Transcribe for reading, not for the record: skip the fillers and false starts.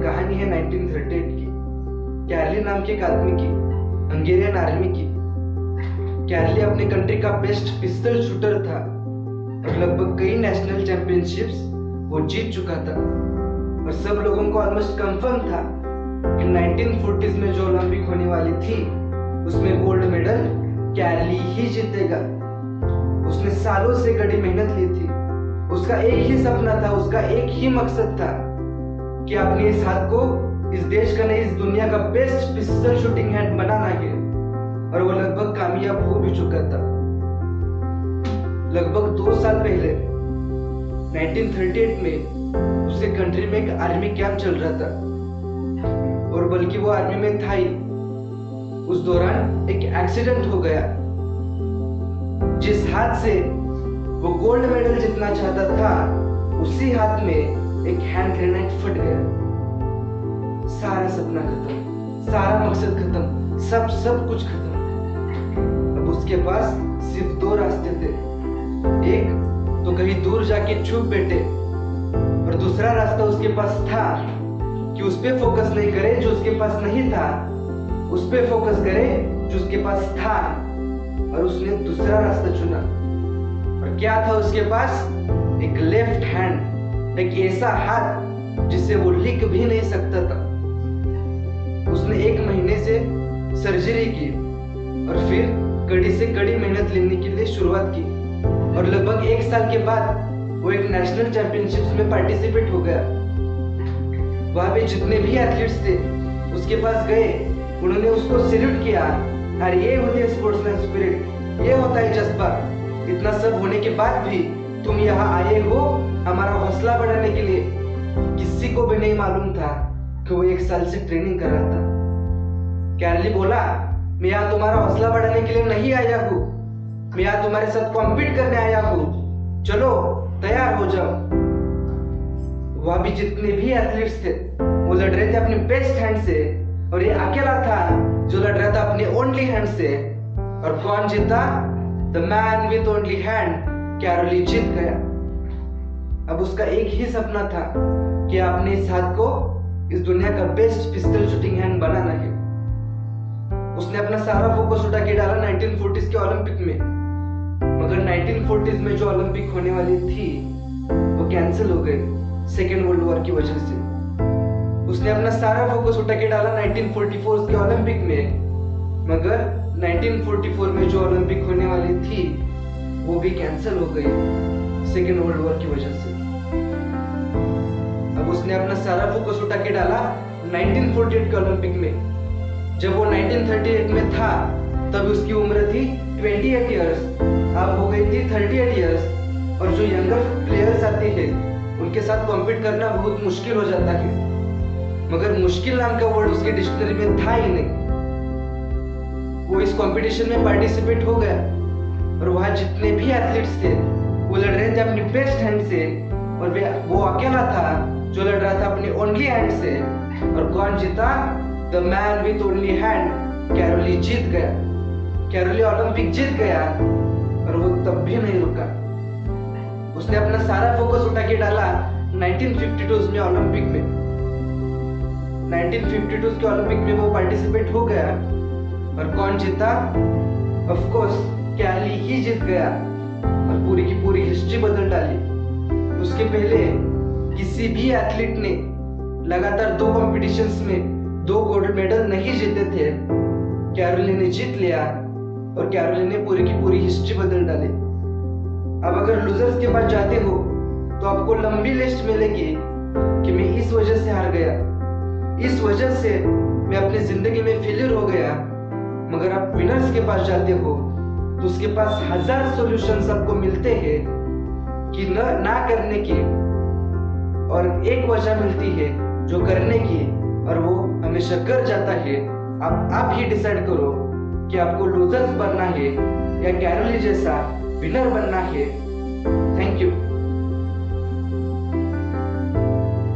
कहानी है 1938 की, कैरली नाम के एक आदमी की, हंगेरियन आर्मी की। कैरली अपने कंट्री का बेस्ट पिस्टल शूटर था और लगभग कई नेशनल चैंपियनशिप्स वो जीत चुका था और सब लोगों को ऑलमोस्ट कंफर्म था कि 1940s में जो ओलंपिक होने वाली थी उसमें गोल्ड मेडल कैरली ही जीतेगा। उसने सालों से कड़ी मेहनत ली थी। उसका एक ही सपना था, उसका एक ही मकसद था कि अपने इस हाथ को इस देश का नहीं इस दुनिया का बेस्ट पिस्टल शूटिंग हैंड बनाना है और वो लगभग कामयाब हो भी चुका था। लगभग 2 साल पहले 1938 में उसके कंट्री में एक आर्मी कैंप चल रहा था और बल्कि वो आर्मी में था ही। उस दौरान एक एक्सीडेंट हो गया। जिस हाथ से वो गोल्ड मेडल जीतना चाहता था उसी हाथ में एक हैंड ग्रेनेड फट गया। सारा सपना खत्म, सारा मकसद खत्म, सब कुछ खत्म। अब उसके पास सिर्फ 2 रास्ते थे। एक तो कहीं दूर जाके छुप बैठे और दूसरा रास्ता उसके पास था कि उस पे फोकस नहीं करे जो उसके पास नहीं था, उस पे फोकस करे जो उसके पास था। और उसने दूसरा रास्ता चुना। और क्या था उसके पास? एक लेफ्ट हैंड, एक ऐसा हाथ जिससे वो लिख भी नहीं सकता था। उसने 1 महीने से सर्जरी की और फिर कड़ी से कड़ी मेहनत लेने के लिए शुरुआत की और लगभग 1 साल के बाद वो एक नेशनल चैंपियनशिप्स में पार्टिसिपेट हो गया। वहां पे जितने भी एथलीट्स थे उसके पास गए, उन्होंने उसको सैल्यूट किया। और ये होती है स्पोर्ट्समैन स्पिरिट, ये होता है जज्बा। इतना सब होने के बाद भी तुम यहाँ आए हो हमारा हौसला बढ़ाने के लिए। किसी को भी नहीं मालूम था कि वो 1 साल से ट्रेनिंग कर रहा था। कैरली बोला, मैं यहाँ तुम्हारा हौसला बढ़ाने के लिए नहीं आया हूँ, मैं यहाँ तुम्हारे साथ कॉम्पीट करने आया हूँ। चलो तैयार हो जाओ। वहां भी जितने भी एथलीट्स थे वो लड़ रहे थे अपने बेस्ट हैंड से और ये अकेला था जो लड़ रहा था अपने ओनली हैंड से। और कौन जीता? The man with only hand, Karoly जीत गया। अब उसका एक ही सपना था कि अपने इस हाथ को इस दुनिया का बेस्ट पिस्टल शूटिंग हैंड बनाना है। उसने अपना सारा फोकस उठा के डाला 1940s के ओलंपिक में। मगर 1940s में जो ओलंपिक होने वाली थी वो कैंसिल हो गई सेकेंड वर्ल्ड वॉर की वजह से। उसने अपना सारा फोकस उठा के डाला 1944 के ओलंपिक में। मगर 1944 में जो ओलंपिक होने वाली थी वो भी कैंसिल हो गई सेकेंड वर्ल्ड वॉर की वजह से। अब उसने अपना सारा फोकस उठा के डाला 1948 के ओलंपिक में। जब वो 1938 में था तब उसकी उम्र थी 28 इयर्स, अब हो गई थी 38 इयर्स। और जो यंगर प्लेयर्स आते हैं उनके साथ कॉम्पीट करना बहुत मुश्किल हो जाता है। मगर मुश्किल नाम का वर्ड उसके डिक्शनरी में था ही नहीं। वो इस कंपटीशन में पार्टिसिपेट हो गया और वहां जितने भी एथलीट्स थे वो लड़ रहे थे अपनी बेस्ट हैंड से और वो अकेला था जो लड़ रहा था अपनी ओनली हैंड से। और कौन जीता? The man with only hand, Karoly जीत गया। कैरली ओलंपिक जीत गया और वो तब भी नहीं रुका। उसने अपना सारा फोकस उठा के डाला 1952 में ओलंपिक में। 1952 के ओलंपिक में वो पार्टिसिपेट हो गया और कौन जीता? ऑफ कोर्स कैरली ही जीत गया और पूरी की पूरी हिस्ट्री बदल डाली। उसके पहले किसी भी एथलीट ने लगातार 2 कॉम्पिटिशन्स में 2 गोल्ड मेडल नहीं जीते थे। कैरोली ने जीत लिया और कैरोली ने पूरी की पूरी हिस्ट्री बदल डाली। अब अगर लूजर्स के पास जाते हो तो आपको लंबी लिस्ट मिलेगी कि मैं इस वजह से हार गया, इस वजह से मैं अपनी जिंदगी में फेलियर हो गया। मगर आप विनर्स के पास जाते हो तो उसके पास 1000 सॉल्यूशंस आपको मिलते हैं कि ना करने की, और एक वजह मिलती है जो करने की, और वो हमेशा कर जाता है। आप ही डिसाइड करो कि आपको लूजर्स बनना है या कैरोली जैसा विनर बनना है। Thank you.